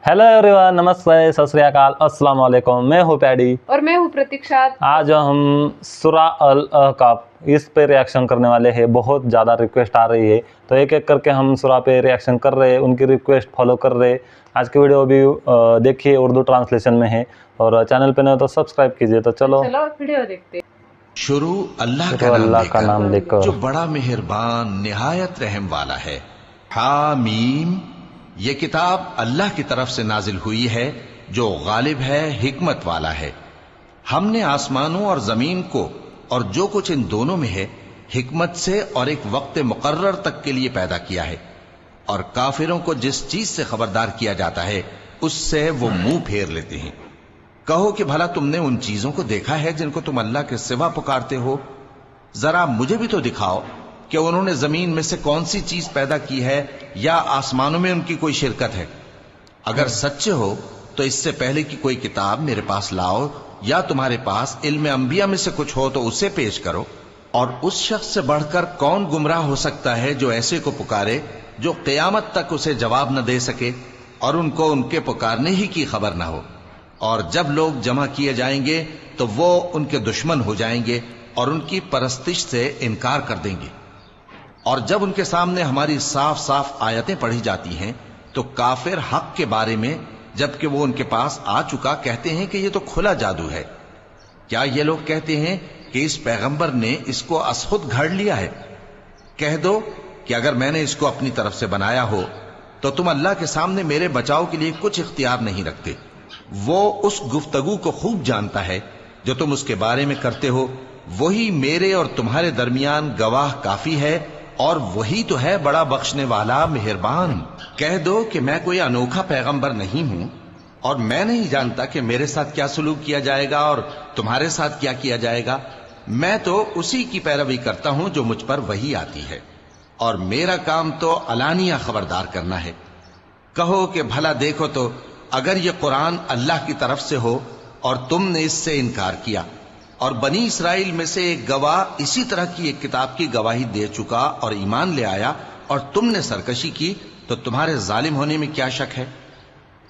Hello everyone, नमस्ते, सत श्री अकाल, अस्सलाम वालेकुम। मैं हूँ पैडी और मैं हूँ प्रतीक्षा। आज हम सूरा अल अहकाफ इस पे रिएक्शन करने वाले हैं। बहुत ज़्यादा रिक्वेस्ट आ रही है तो एक एक करके हम सूरा पे रिएक्शन कर रहे हैं, उनकी रिक्वेस्ट फॉलो कर रहे हैं। आज की वीडियो भी देखिए, उर्दू ट्रांसलेशन में है और चैनल पे नहीं हो तो सब्सक्राइब कीजिए। तो चलो वीडियो देखते हैं। शुरू अल्लाह का नाम लेकर जो बड़ा मेहरबान निहायत रहम वाला है। हामीम, ये किताब अल्लाह की तरफ से नाजिल हुई है जो गालिब है, हिकमत वाला है। हमने आसमानों और जमीन को और जो कुछ इन दोनों में है हिकमत से और एक वक्त मुकर्रर तक के लिए पैदा किया है। और काफिरों को जिस चीज से खबरदार किया जाता है उससे वो मुंह फेर लेते हैं। कहो कि भला तुमने उन चीजों को देखा है जिनको तुम अल्लाह के सिवा पुकारते हो? जरा मुझे भी तो दिखाओ कि उन्होंने जमीन में से कौन सी चीज पैदा की है या आसमानों में उनकी कोई शिरकत है। अगर सच्चे हो तो इससे पहले की कोई किताब मेरे पास लाओ, या तुम्हारे पास इल्म अंबिया में से कुछ हो तो उसे पेश करो। और उस शख्स से बढ़कर कौन गुमराह हो सकता है जो ऐसे को पुकारे जो क़यामत तक उसे जवाब न दे सके और उनको उनके पुकारने ही की खबर न हो। और जब लोग जमा किए जाएंगे तो वो उनके दुश्मन हो जाएंगे और उनकी परस्तिश से इनकार कर देंगे। और जब उनके सामने हमारी साफ साफ आयतें पढ़ी जाती हैं तो काफिर हक के बारे में, जबकि वो उनके पास आ चुका, कहते हैं कि ये तो खुला जादू है। क्या ये लोग कहते हैं कि इस पैगंबर ने इसको असखुद घड़ लिया है? कह दो कि अगर मैंने इसको अपनी तरफ से बनाया हो तो तुम अल्लाह के सामने मेरे बचाव के लिए कुछ इख्तियार नहीं रखते। वो उस गुफ्तगू को खूब जानता है जो तुम उसके बारे में करते हो। वही मेरे और तुम्हारे दरमियान गवाह काफी है और वही तो है बड़ा बख्शने वाला मेहरबान। कह दो कि मैं कोई अनोखा पैगंबर नहीं हूं और मैं नहीं जानता कि मेरे साथ क्या सलूक किया जाएगा और तुम्हारे साथ क्या किया जाएगा। मैं तो उसी की पैरवी करता हूं जो मुझ पर वही आती है और मेरा काम तो अलानिया खबरदार करना है। कहो कि भला देखो तो अगर ये कुरान अल्लाह की तरफ से हो और तुमने इससे इनकार किया और बनी इसराइल में से एक गवाह इसी तरह की एक किताब की गवाही दे चुका और ईमान ले आया और तुमने सरकशी की, तो तुम्हारे जालिम होने में क्या शक है?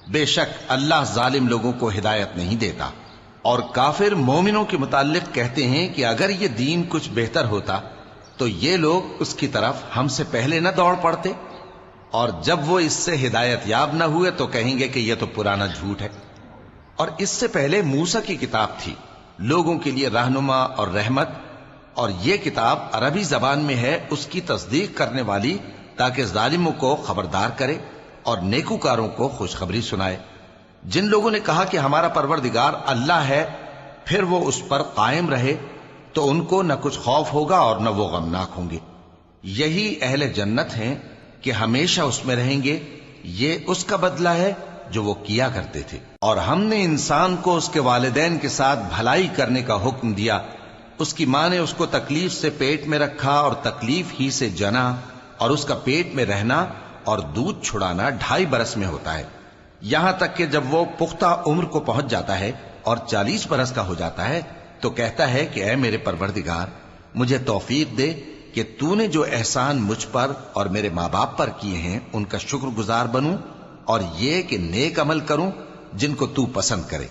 बेशक अल्लाह जालिम लोगों को हिदायत नहीं देता। और काफिर मोमिनों के मुताल्लिक कहते हैं कि अगर ये दीन कुछ बेहतर होता तो ये लोग उसकी तरफ हमसे पहले न दौड़ पड़ते, और जब वो इससे हिदायत याब न हुए तो कहेंगे कि यह तो पुराना झूठ है। और इससे पहले मूसा की किताब थी, लोगों के लिए रहनुमा और रहमत, और यह किताब अरबी जबान में है उसकी तस्दीक करने वाली, ताकि जालिमों को खबरदार करे और नेकूकारों को खुशखबरी सुनाए। जिन लोगों ने कहा कि हमारा परवरदिगार अल्लाह है, फिर वो उस पर कायम रहे तो उनको न कुछ खौफ होगा और न वो गमनाक होंगे। यही अहले जन्नत हैं कि हमेशा उसमें रहेंगे। ये उसका बदला है जो वो किया करते थे। और हमने इंसान को उसके वालिदैन के साथ भलाई करने का हुक्म दिया। उसकी मां ने उसको तकलीफ से पेट में रखा और तकलीफ ही से जना, और उसका पेट में रहना और दूध छुड़ाना 2.5 बरस में होता है। यहां तक कि जब वो पुख्ता उम्र को पहुंच जाता है और 40 बरस का हो जाता है तो कहता है कि ऐ मेरे परवरदिगार, मुझे तौफीक दे कि तूने जो एहसान मुझ पर और मेरे माँ बाप पर किए हैं उनका शुक्रगुजार बनूं, और ये कि नेक अमल करूं जिनको तू पसंद करे,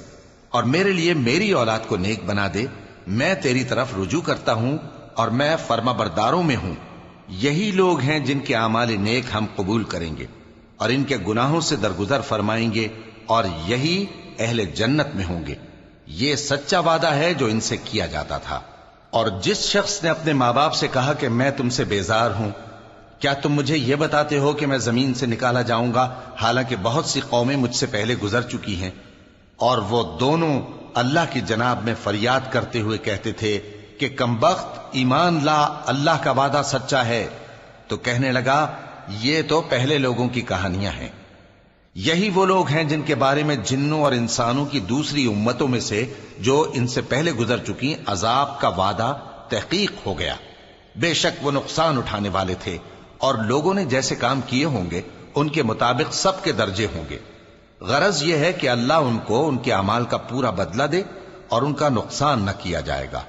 और मेरे लिए मेरी औलाद को नेक बना दे। मैं तेरी तरफ रुजू करता हूं और मैं फर्माबरदारों में हूं। यही लोग हैं जिनके आमाल नेक हम कबूल करेंगे और इनके गुनाहों से दरगुजर फरमाएंगे, और यही अहले जन्नत में होंगे। ये सच्चा वादा है जो इनसे किया जाता था। और जिस शख्स ने अपने माँ बाप से कहा कि मैं तुमसे बेजार हूं, क्या तुम मुझे यह बताते हो कि मैं जमीन से निकाला जाऊंगा, हालांकि बहुत सी कौमें मुझसे पहले गुजर चुकी हैं? और वो दोनों अल्लाह की जनाब में फरियाद करते हुए कहते थे कि कमबख्त, ईमान ला, अल्लाह का वादा सच्चा है। तो कहने लगा, ये तो पहले लोगों की कहानियां हैं। यही वो लोग हैं जिनके बारे में जिन्नों और इंसानों की दूसरी उम्मतों में से जो इनसे पहले गुजर चुकी अजाब का वादा तहकीक हो गया। बेशक वो नुकसान उठाने वाले थे, और लोगों ने जैसे काम किए होंगे उनके मुताबिक सबके दर्जे होंगे। गरज यह है कि अल्लाह उनको उनके अमाल का पूरा बदला दे और उनका नुकसान न किया जाएगा।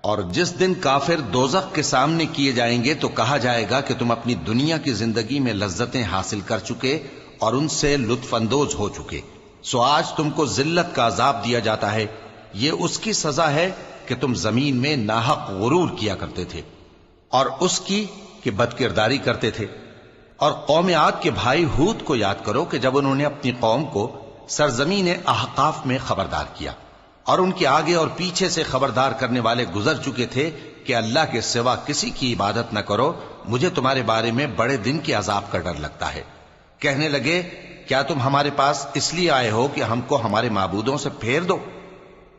और जिस दिन काफिर दोजख के सामने किए जाएंगे तो कहा जाएगा कि तुम अपनी दुनिया की जिंदगी में लज्जतें हासिल कर चुके اور ان سے لطف اندوز ہو چکے، سو آج تم کو ذلت کا عذاب دیا جاتا ہے، یہ اس کی سزا ہے کہ تم زمین میں ناحق غرور کیا کرتے تھے، اور اس کی کہ بدکرداری کرتے تھے۔ اور قوم عاد کے بھائی ہود کو یاد کرو کہ جب انہوں نے اپنی قوم کو سرزمین احقاف میں خبردار کیا، اور ان کے آگے اور پیچھے سے خبردار کرنے والے گزر چکے تھے کہ اللہ کے سوا کسی کی عبادت نہ کرو، مجھے تمہارے بارے میں بڑے دن کے عذاب کا ڈر لگتا ہے۔ کہنے لگے کیا تم ہمارے پاس اس لیے آئے ہو کہ ہم کو ہمارے معبودوں سے پھیر دو؟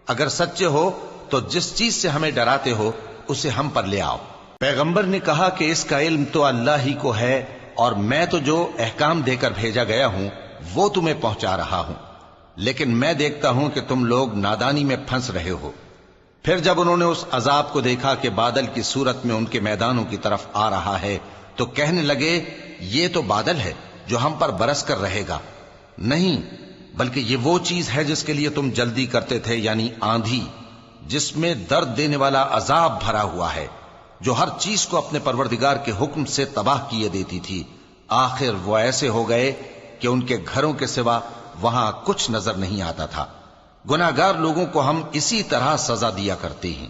اگر سچے ہو تو جس چیز سے ہمیں ڈراتے ہو اسے ہم پر لے آؤ۔ پیغمبر نے کہا کہ اس کا علم تو اللہ ہی کو ہے، اور میں تو جو احکام دے کر بھیجا گیا ہوں وہ تمہیں پہنچا رہا ہوں، لیکن میں دیکھتا ہوں کہ تم لوگ نادانی میں پھنس رہے ہو۔ پھر جب انہوں نے اس عذاب کو دیکھا کہ بادل کی صورت میں ان کے میدانوں کی طرف آ رہا ہے تو کہنے لگے یہ تو بادل ہے جو ہم پر برس کر رہے گا، نہیں بلکہ یہ وہ چیز ہے جس کے لیے تم جلدی کرتے تھے، یعنی آندھی، جس میں درد دینے والا عذاب بھرا ہوا ہے، جو ہر چیز کو اپنے پروردگار کے حکم سے تباہ کیے دیتی تھی۔ آخر وہ ایسے ہو گئے کہ ان کے گھروں کے سوا وہاں کچھ نظر نہیں آتا تھا۔ گناہگار لوگوں کو ہم اسی طرح سزا دیا کرتے ہیں،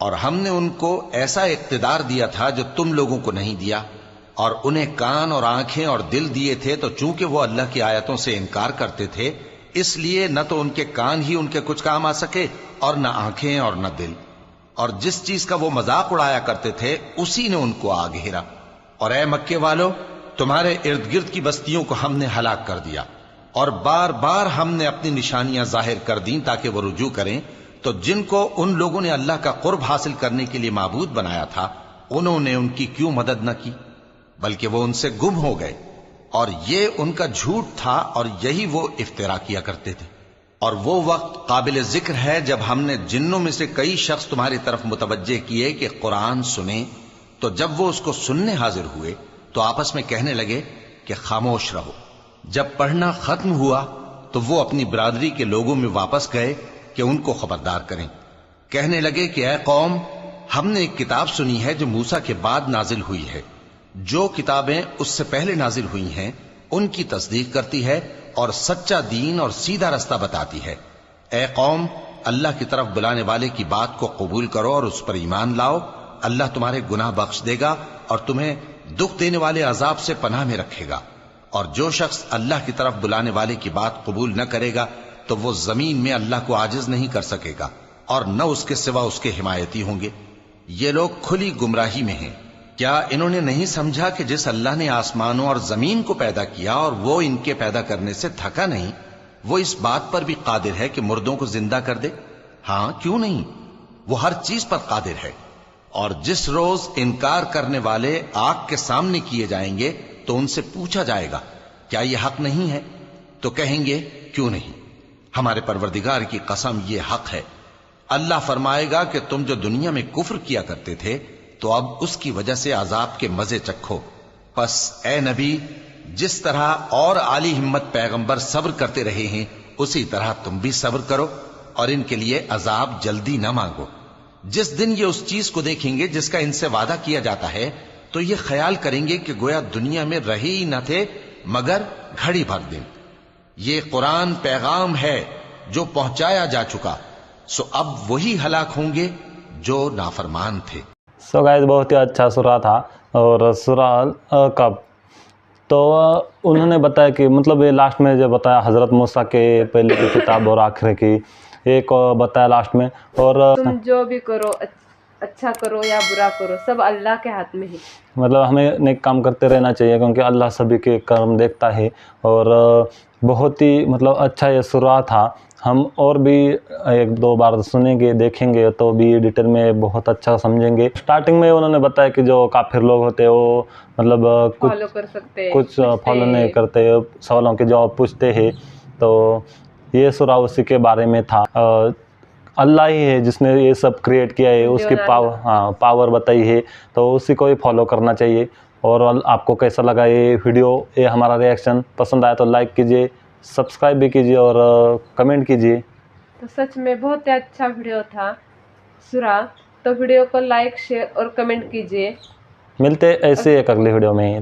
اور ہم نے ان کو ایسا اقتدار دیا تھا جو تم لوگوں کو نہیں دیا، اور انہیں کان اور آنکھیں اور دل دیے تھے، تو چونکہ وہ اللہ کی آیتوں سے انکار کرتے تھے اس لیے نہ تو ان کے کان ہی ان کے کچھ کام آ سکے اور نہ آنکھیں اور نہ دل، اور جس چیز کا وہ مذاق اڑایا کرتے تھے اسی نے ان کو آ گھیرا۔ اور اے مکے والو، تمہارے ارد گرد کی بستیوں کو ہم نے ہلاک کر دیا، اور بار بار ہم نے اپنی نشانیاں ظاہر کر دیں تاکہ وہ رجوع کریں، تو جن کو ان لوگوں نے اللہ کا قرب حاصل کرنے کے لیے معبود بنایا تھا انہوں نے ان کی کیوں مدد نہ کی، بلکہ وہ ان سے گم ہو گئے، اور یہ ان کا جھوٹ تھا اور یہی وہ افترا کیا کرتے تھے۔ اور وہ وقت قابل ذکر ہے جب ہم نے جنوں میں سے کئی شخص تمہاری طرف متوجہ کیے کہ قرآن سنیں، تو جب وہ اس کو سننے حاضر ہوئے تو آپس میں کہنے لگے کہ خاموش رہو۔ جب پڑھنا ختم ہوا تو وہ اپنی برادری کے لوگوں میں واپس گئے کہ ان کو خبردار کریں۔ کہنے لگے کہ اے قوم، ہم نے ایک کتاب سنی ہے جو موسیٰ کے بعد نازل ہوئی ہے، جو کتابیں اس سے پہلے نازل ہوئی ہیں ان کی تصدیق کرتی ہے اور سچا دین اور سیدھا رستہ بتاتی ہے۔ اے قوم، اللہ کی طرف بلانے والے کی بات کو قبول کرو اور اس پر ایمان لاؤ، اللہ تمہارے گناہ بخش دے گا اور تمہیں دکھ دینے والے عذاب سے پناہ میں رکھے گا۔ اور جو شخص اللہ کی طرف بلانے والے کی بات قبول نہ کرے گا تو وہ زمین میں اللہ کو عاجز نہیں کر سکے گا، اور نہ اس کے سوا اس کے حمایتی ہوں گے۔ یہ لوگ کھلی گمراہی میں ہیں۔ کیا انہوں نے نہیں سمجھا کہ جس اللہ نے آسمانوں اور زمین کو پیدا کیا اور وہ ان کے پیدا کرنے سے تھکا نہیں، وہ اس بات پر بھی قادر ہے کہ مردوں کو زندہ کر دے؟ ہاں، کیوں نہیں، وہ ہر چیز پر قادر ہے۔ اور جس روز انکار کرنے والے آگ کے سامنے کیے جائیں گے تو ان سے پوچھا جائے گا کیا یہ حق نہیں ہے؟ تو کہیں گے کیوں نہیں، ہمارے پروردگار کی قسم یہ حق ہے۔ اللہ فرمائے گا کہ تم جو دنیا میں کفر کیا کرتے تھے تو اب اس کی وجہ سے عذاب کے مزے چکھو۔ پس اے نبی، جس طرح اور عالی ہمت پیغمبر صبر کرتے رہے ہیں اسی طرح تم بھی صبر کرو، اور ان کے لیے عذاب جلدی نہ مانگو۔ جس دن یہ اس چیز کو دیکھیں گے جس کا ان سے وعدہ کیا جاتا ہے تو یہ خیال کریں گے کہ گویا دنیا میں رہے ہی نہ تھے مگر گھڑی بھر دن۔ یہ قرآن پیغام ہے جو پہنچایا جا چکا، سو اب وہی ہلاک ہوں گے جو نافرمان تھے۔ سو گائز، بہت ہی اچھا سورہ تھا، اور سورہ الکہف تو انہوں نے بتایا کہ مطلب یہ لاسٹ میں جو بتایا حضرت موسیٰ کے پہلے کی کتاب اور آخر کی ایک بتایا لاسٹ میں، اور تم جو بھی کرو، اچھا کرو یا برا کرو، سب اللہ کے ہاتھ میں ہے۔ مطلب ہمیں نیک کام کرتے رہنا چاہیے کیونکہ اللہ سبھی کے کرم دیکھتا ہے، اور بہت ہی مطلب اچھا یہ سورہ تھا۔ ہم اور بھی ایک دو بار سنیں گے، دیکھیں گے تو بھی ڈیٹیل میں بہت اچھا سمجھیں گے۔ سٹارٹنگ میں انہوں نے بتایا کہ جو کافر لوگ ہوتے ہیں وہ مطلب کچھ فالو نہیں کرتے، سوالوں کے جواب پوچھتے ہیں، تو یہ سورہ اسی کے بارے میں تھا۔ اللہ ہی ہے جس نے یہ سب کریٹ کیا ہے، اس کی پاور بتائی ہے، تو اسی کو ہی فالو کرنا چاہیے۔ اور آپ کو کیسا لگا یہ ویڈیو، یہ ہمارا ریئیکشن؟ پسند آیا تو لائک کیجئے، سبسکرائب بھی کیجئے اور کمنٹ کیجئے۔ تو سچ میں بہت ہی اچھا ویڈیو تھا سورہ، تو ویڈیو کو لائک، شیئر اور کمنٹ کیجئے۔ ملتے ایسے ایک اگلی ویڈیو میں۔